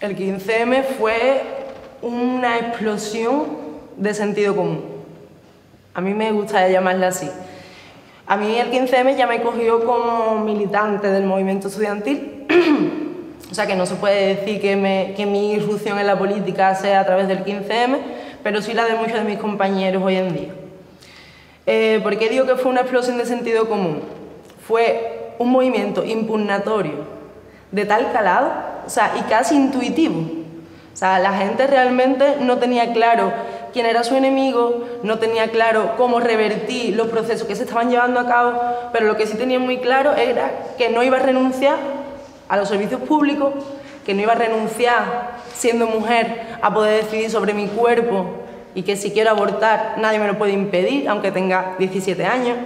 El 15M fue una explosión de sentido común. A mí me gusta llamarla así. A mí el 15M ya me cogió como militante del movimiento estudiantil. O sea que no se puede decir que mi irrupción en la política sea a través del 15M, pero sí la de muchos de mis compañeros hoy en día. ¿Por qué digo que fue una explosión de sentido común? Fue un movimiento impugnatorio de tal calado, o sea, y casi intuitivo. O sea, la gente realmente no tenía claro quién era su enemigo, no tenía claro cómo revertir los procesos que se estaban llevando a cabo, pero lo que sí tenía muy claro era que no iba a renunciar a los servicios públicos, que no iba a renunciar, siendo mujer, a poder decidir sobre mi cuerpo y que si quiero abortar nadie me lo puede impedir, aunque tenga 17 años.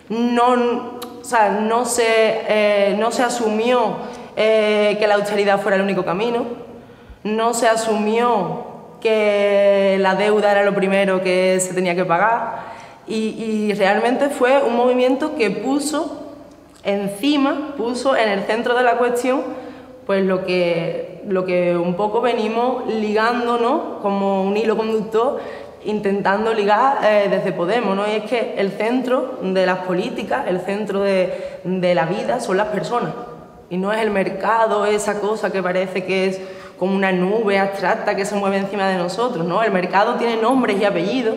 O sea, no se asumió que la austeridad fuera el único camino, no se asumió que la deuda era lo primero que se tenía que pagar y realmente fue un movimiento que puso en el centro de la cuestión pues lo que un poco venimos ligando, ¿no?, como un hilo conductor, intentando ligar desde Podemos, ¿no? Y es que el centro de las políticas, el centro de la vida son las personas y no es el mercado, esa cosa que parece que es como una nube abstracta que se mueve encima de nosotros, ¿no? El mercado tiene nombres y apellidos,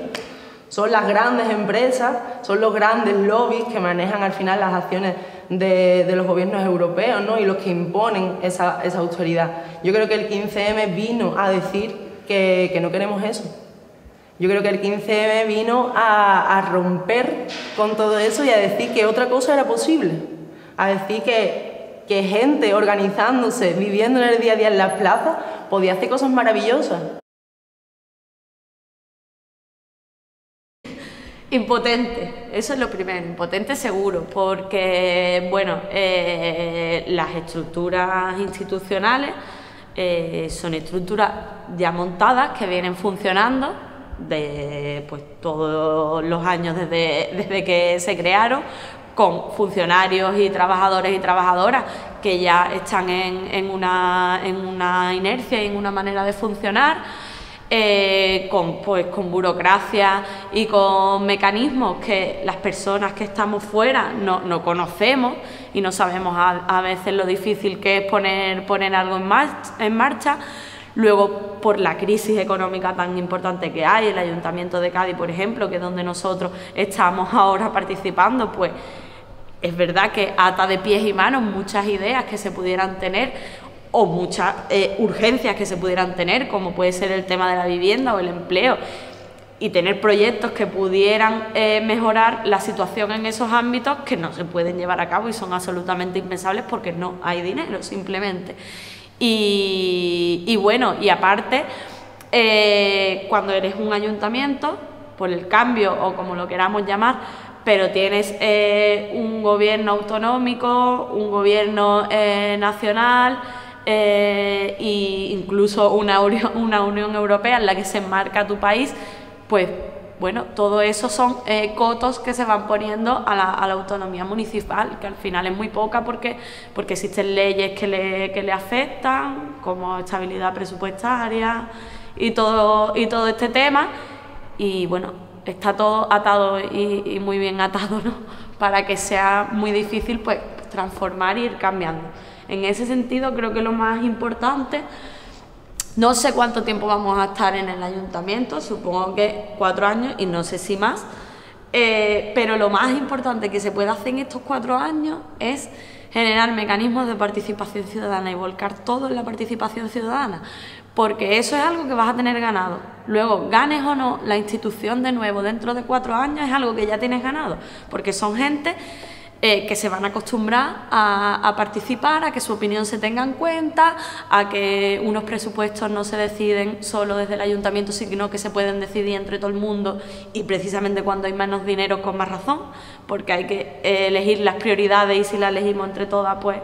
son las grandes empresas, son los grandes lobbies que manejan al final las acciones de los gobiernos europeos, ¿no?, y los que imponen esa austeridad. Yo creo que el 15M vino a decir que no queremos eso. Yo creo que el 15M vino a romper con todo eso y a decir que otra cosa era posible, a decir que gente organizándose, viviendo en el día a día en las plazas, podía hacer cosas maravillosas. Impotente, eso es lo primero, impotente seguro, porque bueno, las estructuras institucionales son estructuras ya montadas que vienen funcionando de pues todos los años desde que se crearon, con funcionarios y trabajadores y trabajadoras que ya están en una inercia y en una manera de funcionar, con burocracia y con mecanismos que las personas que estamos fuera no conocemos y no sabemos a veces lo difícil que es poner algo en marcha. Luego, por la crisis económica tan importante que hay, el Ayuntamiento de Cádiz, por ejemplo, que es donde nosotros estamos ahora participando, pues es verdad que ata de pies y manos muchas ideas que se pudieran tener o muchas urgencias que se pudieran tener, como puede ser el tema de la vivienda o el empleo, y tener proyectos que pudieran mejorar la situación en esos ámbitos que no se pueden llevar a cabo y son absolutamente impensables porque no hay dinero, simplemente. Y bueno, y aparte, cuando eres un ayuntamiento, por el cambio o como lo queramos llamar, pero tienes un gobierno autonómico, un gobierno nacional e incluso una Unión Europea en la que se enmarca tu país, pues bueno, todo eso son cotos que se van poniendo a la autonomía municipal, que al final es muy poca porque existen leyes que le afectan, como estabilidad presupuestaria y todo este tema, y bueno, está todo atado y muy bien atado, ¿no?, para que sea muy difícil pues transformar y ir cambiando. En ese sentido creo que lo más importante, no sé cuánto tiempo vamos a estar en el ayuntamiento, supongo que 4 años y no sé si más, pero lo más importante que se puede hacer en estos 4 años es generar mecanismos de participación ciudadana y volcar todo en la participación ciudadana, porque eso es algo que vas a tener ganado. Luego, ganes o no la institución de nuevo dentro de 4 años, es algo que ya tienes ganado, porque son gente que se van a acostumbrar a participar, a que su opinión se tenga en cuenta, a que unos presupuestos no se deciden solo desde el ayuntamiento, sino que se pueden decidir entre todo el mundo, y precisamente cuando hay menos dinero con más razón, porque hay que elegir las prioridades, y si las elegimos entre todas, pues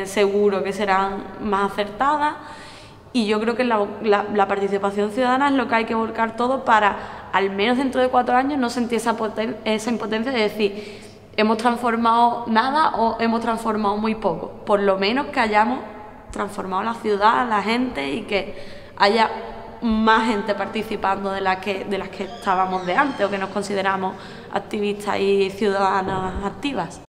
seguro que serán más acertadas. Y yo creo que la participación ciudadana es lo que hay que volcar todo para, al menos dentro de 4 años, no sentir esa impotencia de decir hemos transformado nada o hemos transformado muy poco. Por lo menos que hayamos transformado la ciudad, la gente, y que haya más gente participando de las que estábamos de antes o que nos consideramos activistas y ciudadanas activas.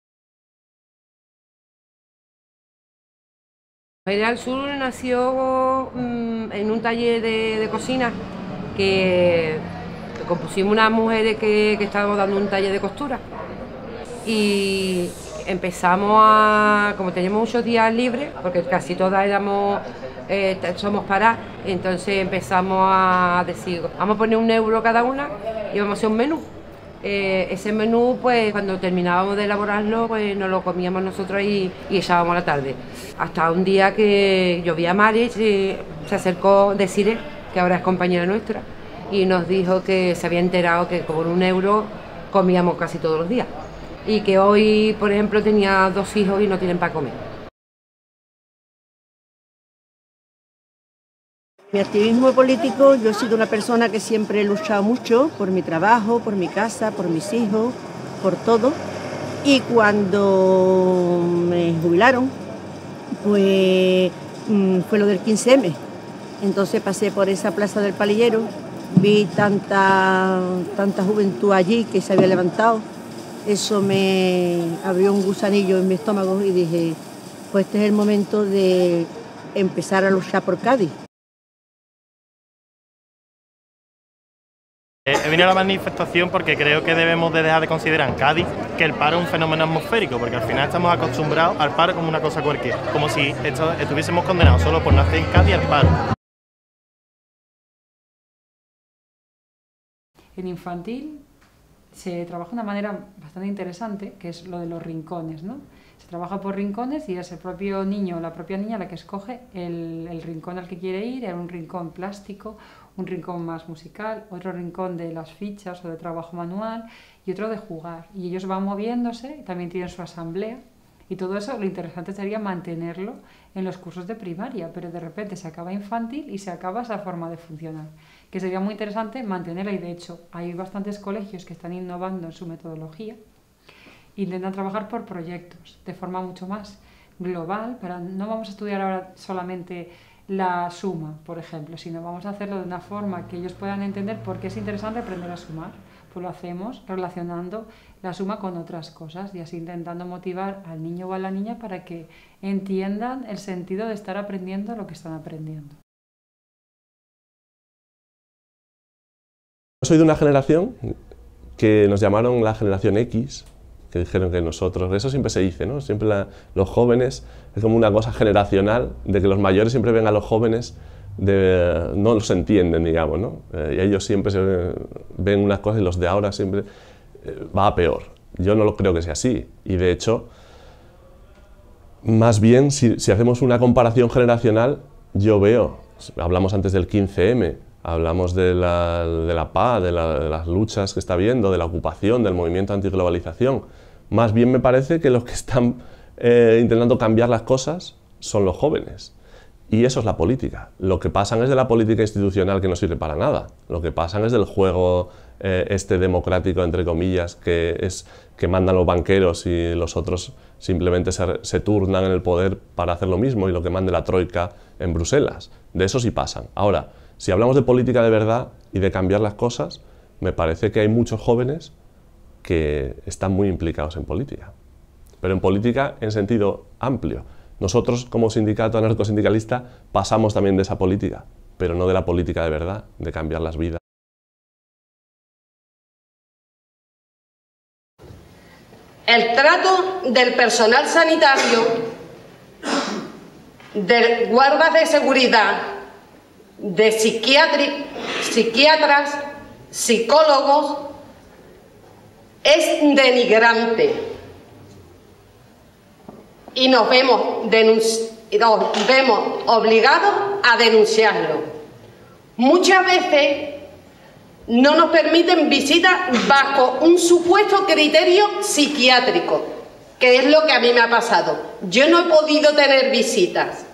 Ideal Sur nació en un taller de cocina que compusimos unas mujeres que estábamos dando un taller de costura, y empezamos como teníamos muchos días libres, porque casi todas somos paradas, entonces empezamos a decir, vamos a poner 1 euro cada una y vamos a hacer un menú. Ese menú, pues cuando terminábamos de elaborarlo, pues nos lo comíamos nosotros y echábamos la tarde. Hasta un día que yo vi a Mari, se acercó Desiree, que ahora es compañera nuestra, y nos dijo que se había enterado que con 1 euro comíamos casi todos los días, y que hoy, por ejemplo, tenía 2 hijos y no tienen para comer. Mi activismo político, yo he sido una persona que siempre he luchado mucho por mi trabajo, por mi casa, por mis hijos, por todo. Y cuando me jubilaron, pues fue lo del 15M. Entonces pasé por esa plaza del Palillero, vi tanta juventud allí que se había levantado. Eso me abrió un gusanillo en mi estómago y dije, pues este es el momento de empezar a luchar por Cádiz. He venido a la manifestación porque creo que debemos de dejar de considerar en Cádiz que el paro es un fenómeno atmosférico, porque al final estamos acostumbrados al paro como una cosa cualquiera, como si estuviésemos condenados solo por nacer en Cádiz al paro. En infantil se trabaja de una manera bastante interesante, que es lo de los rincones, ¿no? Se trabaja por rincones y es el propio niño o la propia niña la que escoge el rincón al que quiere ir, un rincón plástico, un rincón más musical, otro rincón de las fichas o de trabajo manual y otro de jugar. Y ellos van moviéndose, también tienen su asamblea, y todo eso lo interesante sería mantenerlo en los cursos de primaria, pero de repente se acaba infantil y se acaba esa forma de funcionar, que sería muy interesante mantenerla, y de hecho hay bastantes colegios que están innovando en su metodología, intentan trabajar por proyectos de forma mucho más global, pero no vamos a estudiar ahora solamente la suma, por ejemplo, sino vamos a hacerlo de una forma que ellos puedan entender por qué es interesante aprender a sumar. Pues lo hacemos relacionando la suma con otras cosas y así intentando motivar al niño o a la niña para que entiendan el sentido de estar aprendiendo lo que están aprendiendo. Soy de una generación que nos llamaron la generación X, que dijeron que nosotros, eso siempre se dice, ¿no? Siempre los jóvenes, es como una cosa generacional, de que los mayores siempre ven a los jóvenes, no los entienden, digamos, ¿no? Y ellos siempre ven unas cosas y los de ahora siempre va a peor. Yo no lo creo que sea así, y de hecho, más bien, si hacemos una comparación generacional, yo veo, hablamos antes del 15M, hablamos de la paz, de las luchas que está habiendo, de la ocupación, del movimiento antiglobalización. Más bien me parece que los que están intentando cambiar las cosas son los jóvenes. Y eso es la política. Lo que pasan es de la política institucional, que no sirve para nada. Lo que pasan es del juego democrático, entre comillas, que mandan los banqueros y los otros simplemente se turnan en el poder para hacer lo mismo, y lo que mande la troika en Bruselas. De eso sí pasan. Ahora, si hablamos de política de verdad y de cambiar las cosas, me parece que hay muchos jóvenes que están muy implicados en política, pero en política en sentido amplio. Nosotros, como sindicato anarcosindicalista, pasamos también de esa política, pero no de la política de verdad, de cambiar las vidas. El trato del personal sanitario, de guardas de seguridad, de psiquiatras, psicólogos, es denigrante y nos vemos obligados a denunciarlo. Muchas veces no nos permiten visitas bajo un supuesto criterio psiquiátrico, que es lo que a mí me ha pasado. Yo no he podido tener visitas.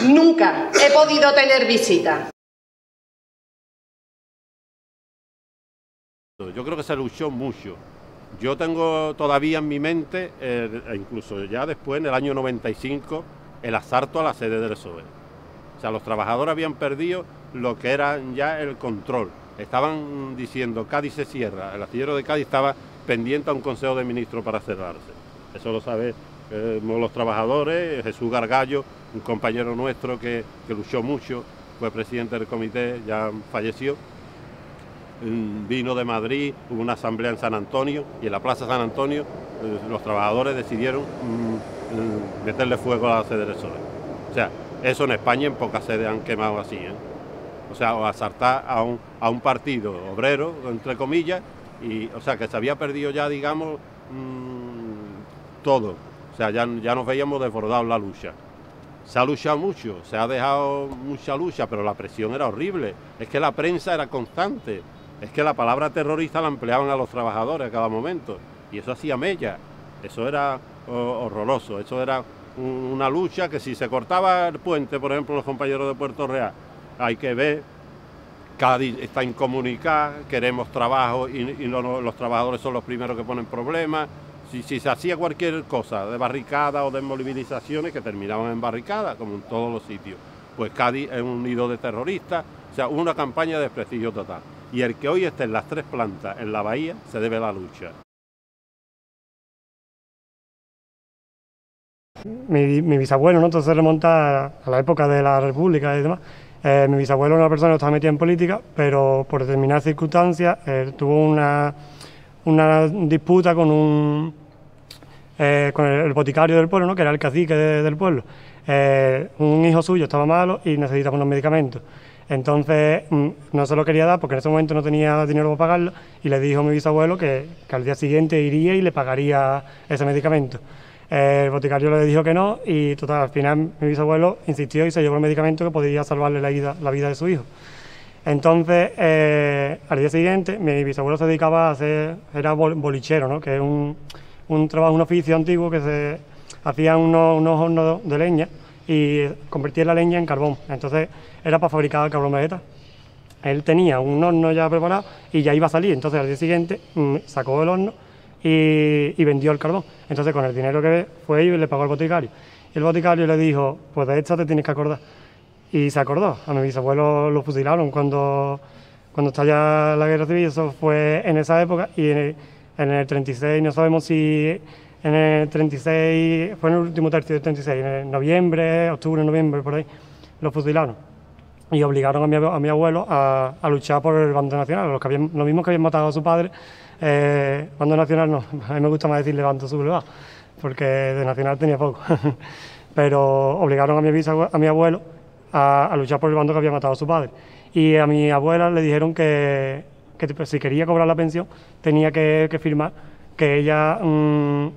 Nunca he podido tener visitas. Yo creo que se luchó mucho. Yo tengo todavía en mi mente, incluso ya después, en el año 95, el asalto a la sede del PSOE. O sea, los trabajadores habían perdido lo que era ya el control. Estaban diciendo, Cádiz se cierra. El astillero de Cádiz estaba pendiente a un consejo de ministros para cerrarse. Eso lo saben los trabajadores. Jesús Gargallo, un compañero nuestro que luchó mucho, fue presidente del comité, ya falleció. Vino de Madrid, hubo una asamblea en San Antonio y en la Plaza San Antonio los trabajadores decidieron meterle fuego a la sede del PSOE. O sea, eso en España en pocas sedes han quemado así, ¿eh? O sea, o asaltar a un partido obrero, entre comillas, y, o sea, que se había perdido ya, digamos, todo. O sea, ya nos veíamos desbordados la lucha. Se ha luchado mucho, se ha dejado mucha lucha, pero la presión era horrible. Es que la prensa era constante. Es que la palabra terrorista la empleaban a los trabajadores a cada momento. Y eso hacía mella. Eso era horroroso. Eso era una lucha que si se cortaba el puente, por ejemplo, los compañeros de Puerto Real, hay que ver, Cádiz está incomunicada, queremos trabajo y los trabajadores son los primeros que ponen problemas. Si se hacía cualquier cosa de barricada o de movilizaciones que terminaban en barricada, como en todos los sitios, pues Cádiz es un nido de terroristas. O sea, una campaña de desprestigio total. Y el que hoy esté en las 3 plantas en la bahía se debe a la lucha. Mi bisabuelo, ¿no? Entonces remonta a la época de la República y demás. Mi bisabuelo era una persona que estaba metida en política, pero por determinadas circunstancias tuvo una disputa con el boticario del pueblo, ¿no? Que era el cacique del pueblo. Un hijo suyo estaba malo y necesitaba unos medicamentos. Entonces no se lo quería dar porque en ese momento no tenía dinero para pagarlo y le dijo a mi bisabuelo que al día siguiente iría y le pagaría ese medicamento. El boticario le dijo que no y total, al final mi bisabuelo insistió y se llevó el medicamento que podía salvarle la vida de su hijo. Entonces, al día siguiente, mi bisabuelo se dedicaba a era bolichero, ¿no? Que es un trabajo, un oficio antiguo que se hacían unos hornos de leña y convertía la leña en carbón. Entonces, era para fabricar carbón vegetal. Él tenía un horno ya preparado y ya iba a salir. Entonces, al día siguiente, sacó el horno y vendió el carbón. Entonces, con el dinero que fue y le pagó al boticario. Y el boticario le dijo, pues de esta te tienes que acordar. Y se acordó. A mi bisabuelo lo fusilaron cuando estalla la guerra civil. Eso fue en esa época y en el 36, no sabemos si en el 36, fue en el último tercio del 36, en noviembre, octubre, noviembre, por ahí, lo fusilaron. Y obligaron a mi abuelo a luchar por el bando nacional, los mismos que habían matado a su padre. Bando nacional no, a mí me gusta más decirle bando sublevado, porque de nacional tenía poco. Pero obligaron a mi abuelo a luchar por el bando que había matado a su padre. Y a mi abuela le dijeron que si quería cobrar la pensión tenía que firmar que ella,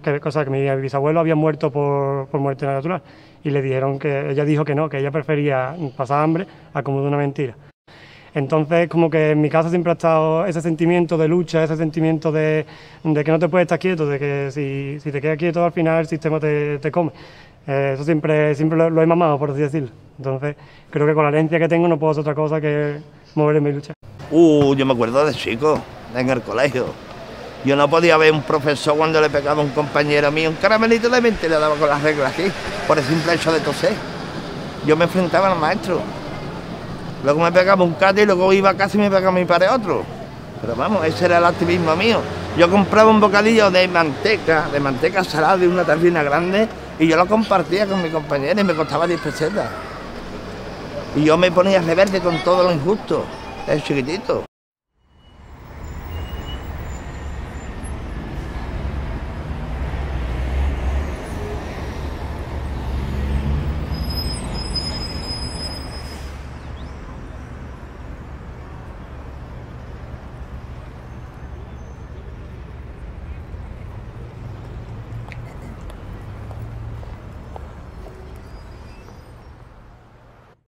que mi bisabuelo había muerto por muerte natural. Y le dijeron que ella dijo que no, que ella prefería pasar hambre a como de una mentira. Entonces, como que en mi casa siempre ha estado ese sentimiento de lucha, ese sentimiento de que no te puedes estar quieto, de que si te quedas quieto al final el sistema te come. Eso siempre lo he mamado, por así decirlo. Entonces, creo que con la herencia que tengo no puedo hacer otra cosa que mover mi lucha. Yo me acuerdo de chico, en el colegio. Yo no podía ver un profesor cuando le pegaba a un compañero mío un caramelito de mente y le daba con las reglas aquí, por el simple hecho de toser. Yo me enfrentaba al maestro. Luego me pegaba un cate y luego iba casi y me pegaba mi padre otro. Pero vamos, ese era el activismo mío. Yo compraba un bocadillo de manteca salada de una tarrina grande y yo lo compartía con mi compañero y me costaba 10 pesetas. Y yo me ponía rebelde con todo lo injusto, es chiquitito.